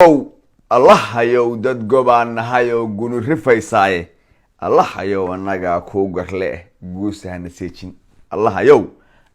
الله hayow dad gobaan nahay oo gunu rifaysaaye Allah hayow anaga ku garle guusahana seejin Allah hayow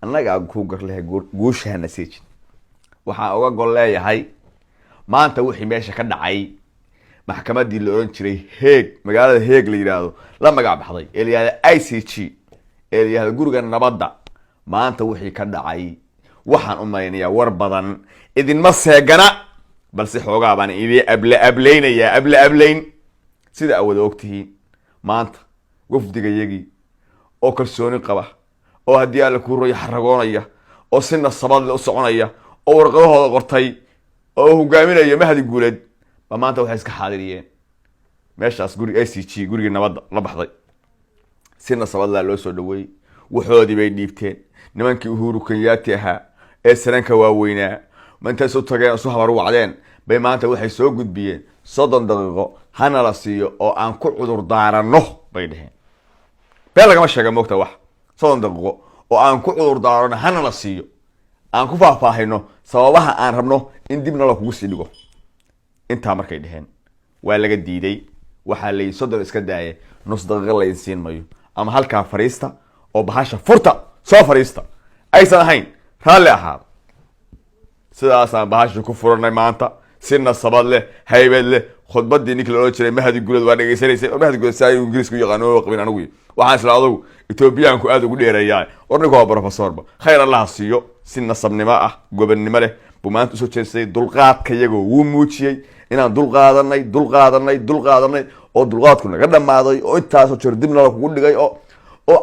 anaga ku garle guusahana seejin waxa uga gol leeyahay maanta wixii meesha ka dhacay maxkamadii la oran jiray Hague magaalada Hague la yiraahdo la magac baxday Eliyada ICC Eliyada guriga nabadda maanta wixii ka dhacay waxaan u maaynayaa war badan idin ma seegana balse xoogaa baan idii ableyn sida awad ogtihiin maanta wafdigayagii oo kalsooni qaba oo hadii aan la ku rooyo xaragoonaya oo si nasabad u soconaya oo warqadahooda qortay oo hogaaminaya mahdi guuled ba maanta waxay iska xaadiriyeen meeshaas guriga ICC guriga nabadda la baxday si nasabad la loo soo dhaweeyay waxoodii bay dhiibteen nimankii Uhuru Kenyatta ahaa ee saranka waaweynaa maanta soo tageen soo habar wacdeen bay maanta waxay soo gudbiyeen 30 daqiiqo hana la siiyo oo aan ku cudur daarano bay dhaheen beel laga ma sheega moogta wax 30 daqiiqo oo aan ku cudur daarano hana la siiyo aan ku faahfaahino sababaha aan rabno in dibna la kugu sii dhigo inta markay dhaheen waa laga diiday waxa la 30 iska daayay nus daqiiqo la siin mayo ama halka fariista oo bahasha furta soo fariista aysan ahayn raalli ahaa sidaas aan bahasha ku furanay maanta sinna sabad leh haybad leh khudbadii ninkii loo jiray mahdi gulad waa dhageysanaysa oo mahdi gulad saay ingiriisku yaqaano qabin anigu waxaan isla adugu Etoobiyaanku aad ugu dheereeyay ornigu waa professorba khayr Allah siiyo sinna sabnimo ah gobonnimo leh buu maanta soo jeestay dulqaadka iyagu wuu muujiyay inaan dulqaadanay oo dulqaadku naga dhamaaday oo intaas oo jir dibna la kugu dhigay oo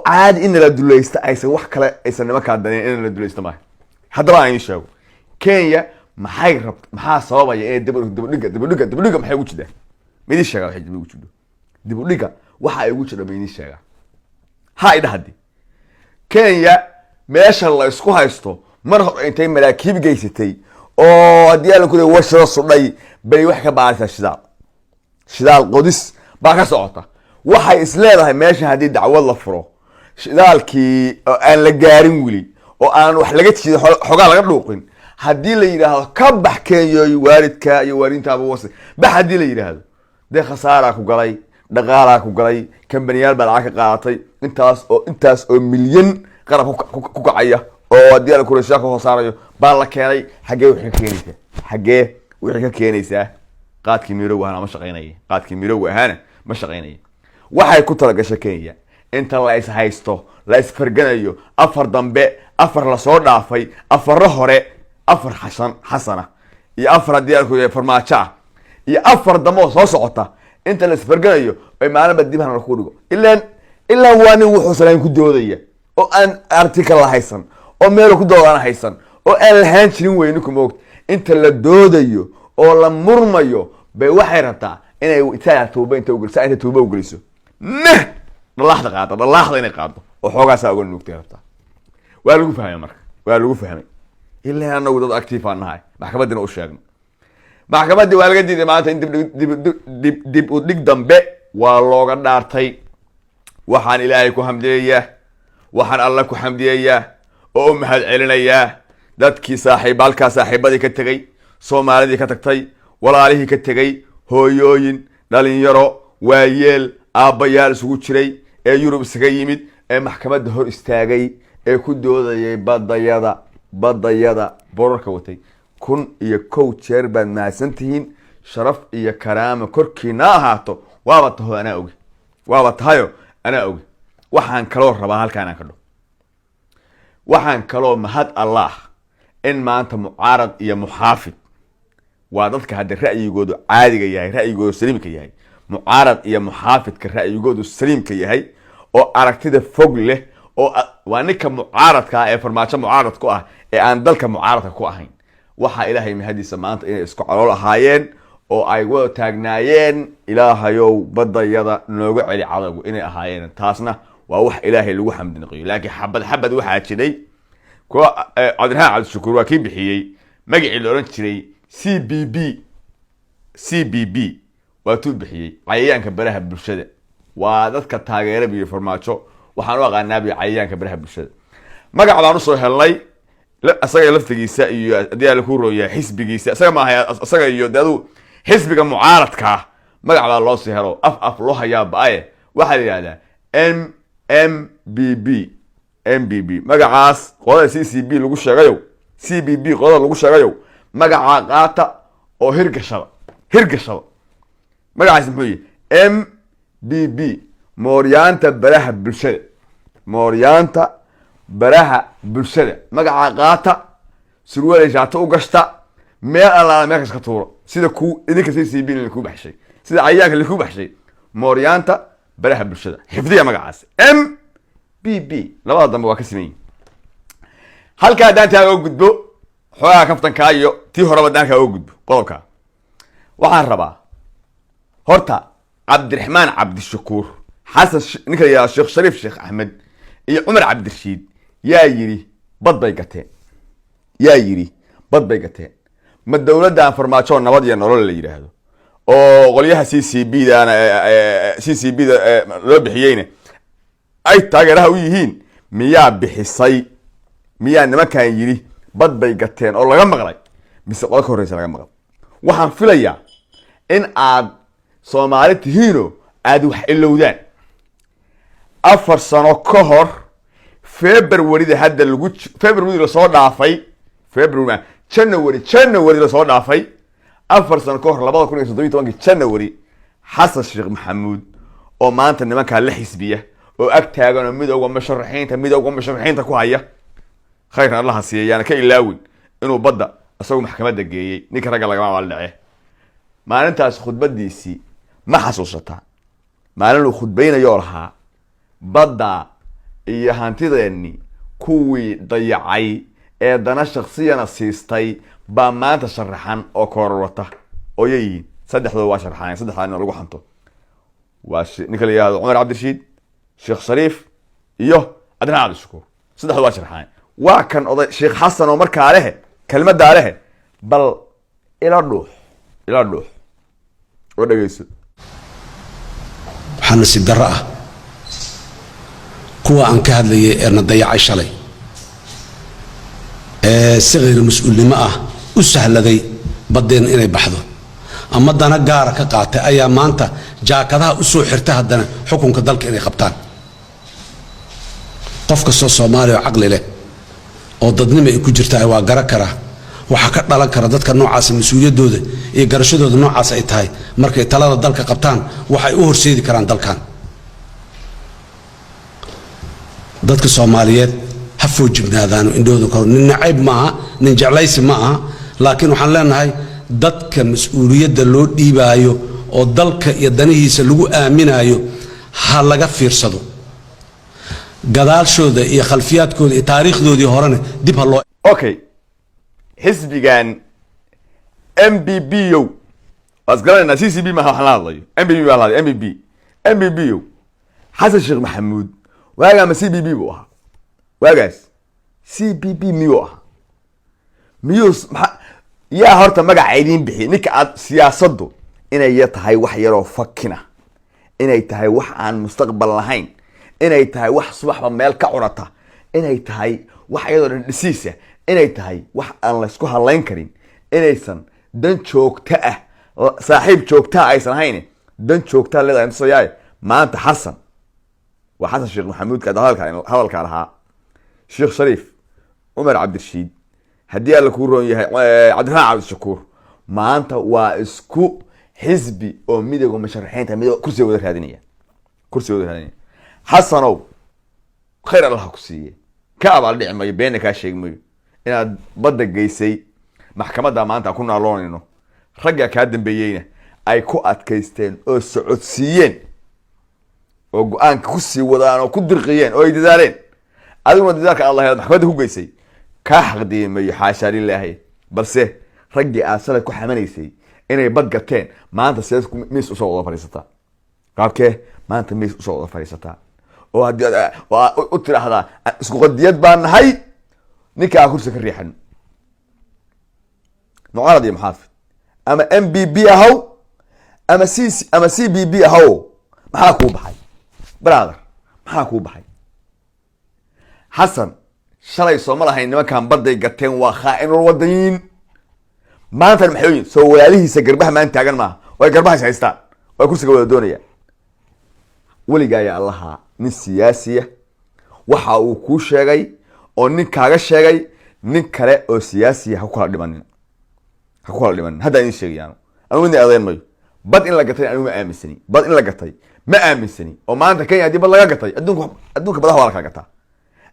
caadi in la dulaysta aysan wax kale aysan nimanka daneen in la dulaysta ma hadaba aan sheego Kenya maxay rabto maxaa sababaya in dibudhiga maxay ugu jiraa midi sheega waxay ugu jiraa dibudhiga waxa ay ugu jiraa midi sheega ha idahadi Kenya meesha la isku haysto mar hore intay maraakiib geysatay oo hadii la ku leeyahay washada sudhay bay wax ka baaraysaa shidaal qodis baa ka socota waxay isleedahay meesha hadii dacwad la furo shidaalkii aan la gaarin wili oo aan wax laga tiido xogaa laga dhuuqin hadii la yiraahdo ka bax Kenya waalidka iyo waarintaaba wasi bax hadii la yiraahdo de khasaara ku galay dhaqaalaha ku galay kambaniyal baa lacag ka qaadatay intaas oo milyan qarab ku kacaya oo hadii la kureesha ka hoosarayo baa la keenay xagee wixii ka keenaysa qaadkii miro waana ma shaqeynay waxay ku tala gashay Kenya inta la is haysto la is farganayo afar dambe afar la soo dhaafay afar hore afar xasana iyo afar hadii ay ku farmaajo iyo afar damo soo socota inta la is farganayo ay maalinba dib han ku dhigo ilaa waani wuxuu salaan ku doodaya oo aan article la haysan oo meel ku doodana haysan oo aan lahayn jirin weyn ku moogta inta la doodayo oo la murmayo bay waxay rabtaa inay itaaya tuuba inta u geliso dalaxda inay qaado oo xoogaas uga nuugtay rabtaa waa lagu fahmay ilaa anagu dad active aan nahay maxkamadina u sheegno maxkamadii waa laga diiday maanta in dib u dhig dambe waa looga dhaartay waxaan Ilaahay ku hamdiyeeyaa waxaan Allah ku hamdiyeeyaa oo mahad celinayaa dadkii saaxiibadii ka tagay Soomaalidii ka tagtay walaalihii ka tagay hooyooyin dhalinyaro waayeel aabayaal isugu jiray ee Yurub isaga yimid ee maxkamadda hor istaagay ee ku doodayay badayada borarka watay kun iyo kow jeer baan maasantihiin sharaf iyo karaama korkiina ahaato waaba tahayo ana ogi waxaan kaloo rabaa halkaan aan ka dhaho waxaan kaloo mahad Allah in maanta mucaarad iyo muxaafid waa dadka hadda ra'yigoodu caadiga yahay ra'yigoodu saliimka yahay mucaarad iyo muxaafidka ra'yigoodu saliimka yahay oo aragtida fog leh oo waa ninka mucaaradka ee farmaajo mucaarad ku ah ee aan dalka mucaaradka ku ahayn waxa Ilaahay mahadiisa maanta inay isku calool ahaayeen oo ay wada taagnaayeen Ilaahayow badayada nooga celi cadawgu inay ahaayeen taasna waa wax Ilaahay lagu xamdinayo laakiin xabad waxa jiray ko Cabdiraxmaan Cabdishakuur waa kii bixiyay magacii la oran jiray CBB waa tuu bixiyay cayayaanka baraha bulshada waa dadka taageerada iyo farmaajo waxaan u aqaanaa cayayaanka baraha bulshada magac baan u soo helnay asaga laftigiisa iyo hadii la ku rooyaa xisbigiisa asaga ma ahay asaga iyo dadu xisbiga mucaaradka magac baa loo sii helo af loo hayaa baaye waxaa la yidhahdaa MBB magacaas qodada CCB lagu sheegayo CBB qodada lagu sheegayo magaca qaata oo hirgashada magacaas muxuu yahay MBB mooryaanta baraha bulshada magaca qaata surwaal jaata u gashta meel alla meel ka tuuro sida ku idinka CCB ku baxshay sida cayaanka la ku baxshay mooryaanta baraha bulshada xifdiya magacaas MBB labada dambe waa ka sameeyay halka daantaa oo gudbo xogaa kaftanka iyo tii horeba daanka oo gudbo qodobka waxaan rabaa horta Cabdiraxmaan Cabdishakuur Xasan ninka yaa Sheekh Shariif Sheekh Ahmed iyo Umar Cabdirashiid yaa yiri bad bay gateen ma dawladda farmaajo nabad iyo nolol la yiraahdo oo qolyaha CCB da loo bixiyayna ay taageeraha u yihiin miyaa bixisay miyaa nimankan yiri bad bay gateen oo laga maqlay mise qolka horeysa laga maqlay waxaan filayaa in aad Soomaali tihiino aad wax ilowdaan 4 sano ka hor February hadda lagu February la soo dhaafay January la soo dhaafay 4 sano ka hor 2017 January Xasan Sheekh Maxamuud oo maanta nimanka la xisbiya oo ag taagan midowga musharaxiinta ku haya khayr Allah siiyay ka ilaawin inuu badda asagoo maxkamadda geeyay ninka raga laga ma dhacay maalintaas khudbadiisii ma xasuusata maalin uu khudbaynayo lahaa badda iyo hantideeni kuwii dayacay ee dana shakhsiyana siistay baa maanta sharaxan oo koorwata oo yayin saddexdooda waa sharaxan saddexdaana lagu xanto waa ninka la yiraahdo Umar Cabdirashiid Sheekh Shariif iyo Cabdiraxmaan Cabdishakuur saddexdooda waa sharaxan waa kan oday Sheekh Xasan oo markaa leh kelmadda leh bal ila dhuux oo dhageyso waxaan si darro ah kuwa aan ka hadlayay ee na dayacay shalay si غير mas'uulnimo ah u sahladay badeen inay baxdo ama dana gaar ka qaatay ayaa maanta jaakadaha u soo xirtay haddana xukunka dalka inay qabtaan qofka Soomaaliya oo aqli leh oo dadnimo ay ku jirtaa waa gara kara waxa ka dhalan kara dadka noocaas mas'uuliyadooda iyo garashadooda noocaas ay tahay markay talada dalka qabtaan waxay u horseedi karaan dalkan dadka Soomaaliyeed ha foojignaadaan indhooda kor nin nacayb maaha nin jeclaysi maaha laakiin waxaan leenahay dadka mas'uuliyadda loo dhiibaayo oo dalka iyo danihiisa lagu aaminayo ha laga fiirsado gadaalshooda iyo khalfiyaadkooda iyo taariikhdoodii horena dib ha loo okay xisbigan MBB asgarana CCB ma hadlayo MBB Xasan Sheekh Maxamuud waaga ma CBB buu ahaa waagaas CBB miyuu yaa horta magaca idin bixi ninka aad siyaasaddu inay tahay wax yaroo fakina inay tahay wax aan mustaqbal lahayn inay tahay wax subaxba meel ka curata inay tahay wax iyadoo dhisiisa inay tahay wax aan la isku halayn karin inaysan dan joogta ah saaxiib joogta aysan hayn dan joogta leedahay soo yaay maanta Xasan wa Xasan Sheekh Maxamuud ka hadalka lahaa Sheekh Shariif Umar Cabdirashiid hadii alla ku roon yahay Cabdiraxmaan Cabdishakuur maanta waa isku xisbi oo midowga musharaxiinta kursi wada raadinaya Xasanow khayr Allah ku siiye ka abaal dhicmay been ka sheegmay inaad badda geysay maxkamadda maanta ku naaloonayno ragga ka dambeeyayna ay ku adkaysteen oo socodsiiyeen oo go'aanka ku sii wadaan oo ku dirqiyeen oo ay dadaaleen adiguna dadaalka Allah ee maxkamadda ku geysay ka xaqdiimay xaasha lilaahi balse raggi aad salad ku xamanaysay inay bad gateen maanta sidaas miis u soo wada fariisata qaabkee maanta miis u soo wada fariisata oo hadii u tiraahda isku qadiyad baan nahay ninka kursi ka riixan mucaarad iyo muxaafid ama MBB ahaw ama CBB ahaw maxaa ku baxay brother maxaa ku baxay Xasan shalay Soomaaliya nimankan baday gateen waa khaa'inul wadaniin maanta maxay soo walaalihiisa garbaha maan taagan ma way garbaha haystaan way kursiga wada doonayaan waligaa ya allaha nin siyaasiya waxa uu ku sheegay oo nin kaaga sheegay nin kale oo siyaasiya ha ku kala dhimanin hadda in sheegayaan anigu inay adeyn mayo bad in la gatay anigu ma aaminsani oo maanta Kenya hadii bad laga gatay adduunka badaha waa la kala gataa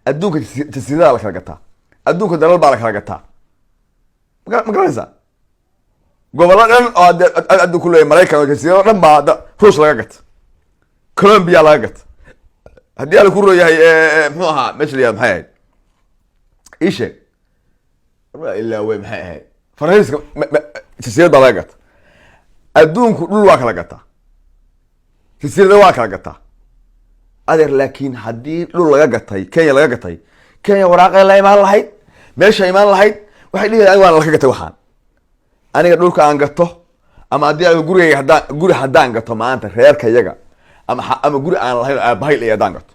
adduunka jasiiradaha la kala gataa adduunka dalal baa la kala gataa ma garanaysaa gobollo dhan oo adduunka ku leeyahay Mareykan oo jasiirado dhan baa Ruush laga gata Colombia laga gata haddii ala ku rooyahay muxuu ahaa meesha maxay ahayd ishe ilaa way maxay ahayd Faransiiska jasiirada laga gata adduunku dhul waa kala gataa jasiirada waa kala gataa adeer laakiin haddii dhul laga gatay Kenya waraaqay la imaan lahayd meesha imaan lahayd waxay dhigaayaan waan la gatay waxaan aniga dhulka aan gato ama haddii aan guri haddaan gato maanta reerkayaga ama guri aan lahayn aabahay iyo haddaan gato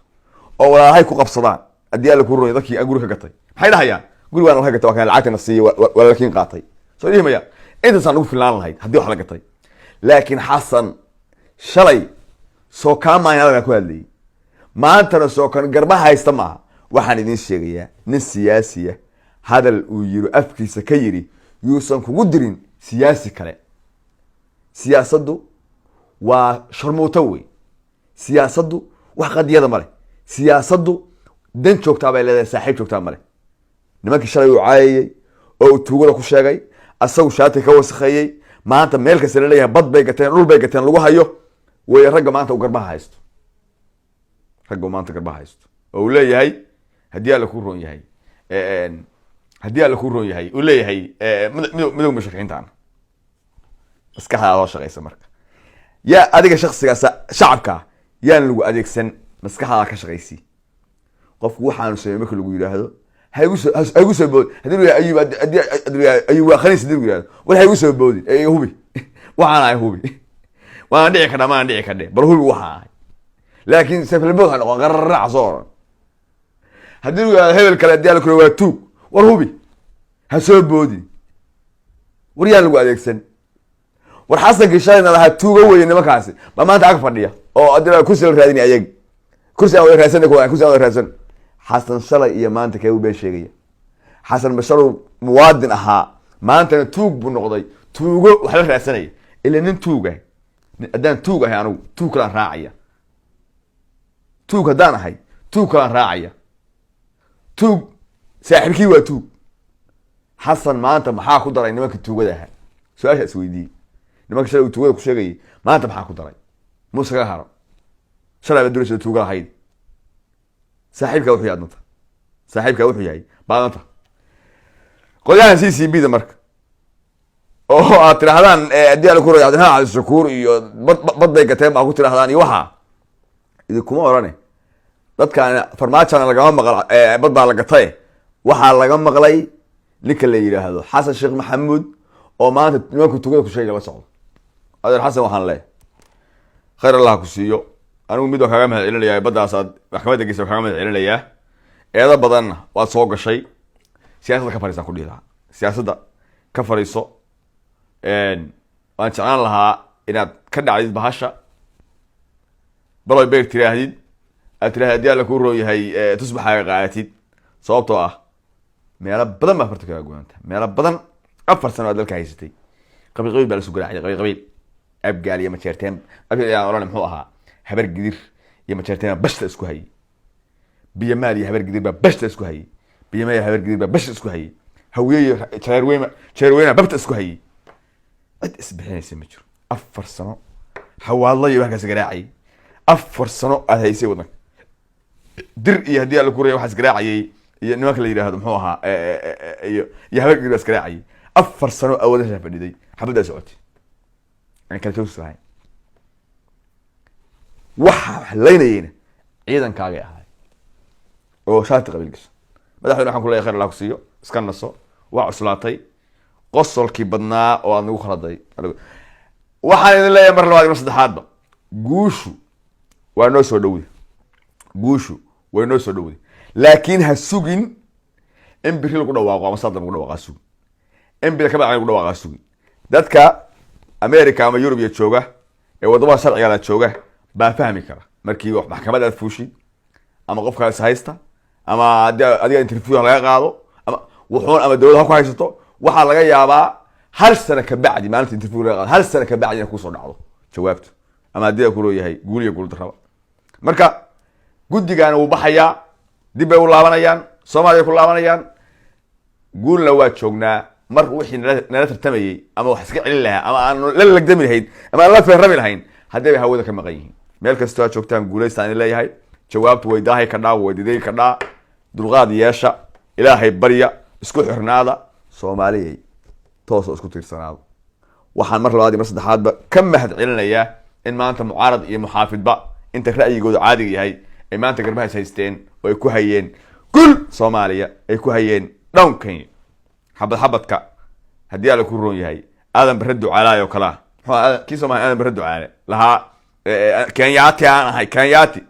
oo walaalahay ku qabsadaan haddii aan la ku rooyo dadkii aan guri ka gatay maxay dhahayaan guri waan la gatay waa kan lacagtana siiyay walaalkiin qaatay soo dhihmaya intaasaan ugu filaan lahayd haddii wax la gatay laakiin xasan shalay soo kaamaayana ku hadlayay maantana soo kan garbaha haysta maaha waxaan idin sheegayaa nin siyaasiya hadal uu yiri afkiisa ka yiri yuusan kugu dirin siyaasi kale siyaasaddu waa sharmuuto wey siyaasaddu wax qadiyada male siyaasaddu dan joogtaa bay leedahay saaxiib joogtaa male nimankii shalay uu caayayay oo uu tuugada ku sheegay asagu shaati ka wasakheeyay maanta meel kasta la leeyahay bad bay gateen dhul bay gateen lagu hayo way ragga maanta u garbaha haysto oo uu leeyahay haddii alla ku roon yahay uu leeyahay midowga mushrixiintaana maskaxda loo shaqeysa marka yaa adiga shakhsiga shacabka yaan lagu adeegsan maskaxda ka shaqeysi qofku waxaanu sameeyay marka lagu yiraahdo haygu soo bood hadii ayuu waa khaniis hadii lagu yiraahdo war haygu soo boodi ee hubi waxaan ay hubi waan dhici kadhaa bal hubi waxa laakiin safalbood ha noqon qararac soo hadii lagu yiraahdo hebel kale hadii la kuro waa tuug war hubi ha soo boodi war yaan lagu adeegsan war xasan gishayna laha tuuga weyn nimankaasi ba maanta ag fadhiya oo adila kursi la raadin ayag kursi aan raadsan xasan shalay iyo maanta kee uu been sheegaya xasan basharu muwaadin ahaa maanta tuug buu noqday tuugo wax la raadsanay ilaa nin tuuga hadaan tuug ahay anigu tuug kala raacaya tuug hadaan ahay tuug kala raacaya tuug saaxiibkii waa tuug xasan maanta maxaa ku daray nimanka tuugada ahaa su'aasha isweydiiyay nimanka shalay uu tuugada ku sheegay maanta maxaa ku daray muuse ka haro shalay baa durisay tuuga ahayd saaxiibka wuxuu yahay baadanta qoyaan CCB da marka oo aad tirahdaan hadii aan ku raayo Cabdiraxmaan Shukuur iyo baday gateen baa ku tirahdaan iyo waxa idinku ma orane dadkaan farmaajana laga maqal bad baa la gatay waxa laga maqlay ninka la yiraahdo Xasan Sheekh Maxamuud oo maanta nimanku tugada ku sheegay la socdo adeer Xasan waxaan leeyahay khayr Allah ku siiyo anigu mid kaga mahad celinayaa badaas aad maxkamadda geysay kaga mahad celinayaa eeda badan waad soo gashay siyaasadda ka fariisan ku dhiilaha siyaasadda ka fariiso waan jeclaan lahaa inaad ka dhacdid bahasha baloy beeg tiraahdid aad tiraahdi haddii alla kuu roon yahay tusbaxaaga qaadatid sababtoo ah meelo badan baa farta kaga goynanta meelo badan 4 sano aad dalka haysatay qabiil baa la soo garaacay qabiil abgaal iyo majeerteen abgaal yaa oran muxuu ahaa habar gidir iyo majeerteen bashta isku hayay biyamaal iyo habar gidir baa bashta isku hayay biyamaal iyo habar gidir baa bashta isku hayay hawiye jeerweyna babta isku hayay cid isbixinaysa ma jiro 4 sano xawaadla iyo wax ka garaacay 4 sano aad haysay wadan dir iyo hadii la ku reeyo waxa garaacay iyo nimanka la yiraahdo muxuu ahaa iyo habar gidir baa garaacay 4 sano awoodaha fadhiday xabada socotay aan kala toosay waxa leynayna ciidankaaga ahay oo shaati qabiilkiisa madaxweyne waxaan ku leeyahay khayr Allah ku siiyo iska naso waa cuslaatay qosolkii badnaa oo aad nagu khaladay waxaan idin leeyahay mar labaad iyo saddexaadba guushu waa noo soo dhawday laakiin ha sugin in biri lagu dhawaaqo ama saad lagu dhawaaqo sug embida ka bacay ugu dhawaaqa sugi dadka America ama Europe jooga ee wadamada sharciga la jooga baa fahmi kara markii wax maxkamad aad fuushid ama qof kale haysta ama adiga interview laga qaado ama wuxuun ama dawladda ku haysato waxa laga yaabaa hal sano ka bacdi maalinta interview laga qaado hal sano ka bacdi ku soo dhacdo jawaabtu ama hadii ku leeyahay guul iyo guul darraba marka guddigan uu baxaya dib ay u laabanayaan Soomaaliya ku laabanayaan guulna waa joognaa mar wixii nala tartamayay ama wax iska celin lahaa ama aan la lagdami lahayn ama la feerami lahayn hadday hawada ka maqan yihiin meel kasta joogtaan guuleystaan leeyahay jawaabtu way daahay ka dhaa way diday ka dhaa dulqaad yeesha ilaahay barya isku xirnaada Soomaaliyeey toos isku tiirsanaado waxaan mar labaad iyo mar saddexaadba ka mahad celinayaa in maanta mucaarad iyo muxaafidba inta ra'yigooda caadiga yahay ay maanta garbaha haysteen oo ay ku hayeen kul Soomaaliya ay ku hayeen down Kenya xabadka hadii ala ku roon yahay aadan barado calaayo kala kii Soomaaliya aadan barado calaay laha Kenyaati aan ahay Kenyaati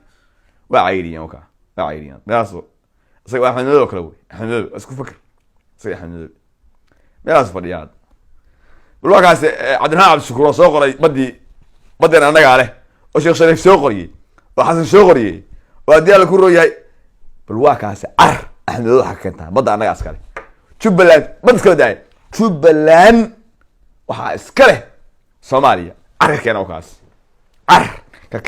waa cayriyaan waa cayriyaan meelaso isaga waxaan noo kala way waxaan isku fakar isaga waxaan meelaas fadhiyaad walkaas Cabdiraxmaan Cabdishakuur soo qoray badana anaga leh oo Sheekh Shariif soo qoriyay oo Xasan soo qoriyay oo hadii ala ku roon yahay bal waa kaas axmed waxa keenta badda anaga askale Jubbaland bad iska daay Jubbaland waxa iska leh Soomaaliya arkeena oo kaas ka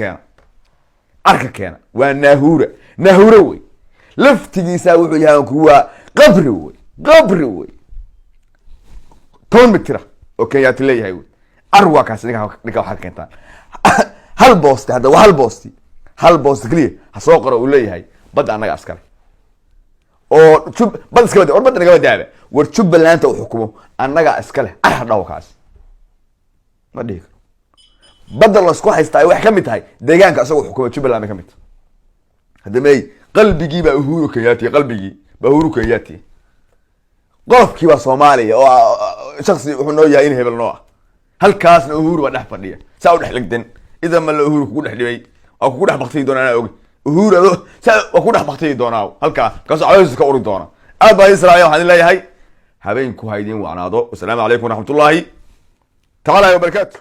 keena waa nahuura way laftigiisa wuxuu yahay kuwa qabri way toon mitira oo Kenyaati leeyahay way arwa kaas ninka waxa keenta hal boost hada waa hal boost kaliya ha soo qoro uu leeyahay bad anaga askale oo bad iska wada bad naga wadaaba war Jubbaland uu xukumo anaga iska leh dhawkaas ma dhiig بدل اسكو حيستا wax kamid tahay deegaanka asagoo xukumo Jubbaland kamid hadamay qalbigi ba uhuru Kenyaati qalbigi ba uhuru Kenyaati qofkii waa Soomaaliya oo shakhsi wuxuu noo yahay in hebel noo halkaasna uhuru waa dhax fadhiya saa u dhax lagdan idan ma la uhuru ku dhax dhibay oo ku dhax baqtay doonaa og uhuru saa ku dhax baqtay doonaa halka ka soo cawska uri doona aad baa Israa'iil waxaan leeyahay habeenku haydin wacnaado assalamu alaykum wa rahmatullahi ta'ala wa barakatuh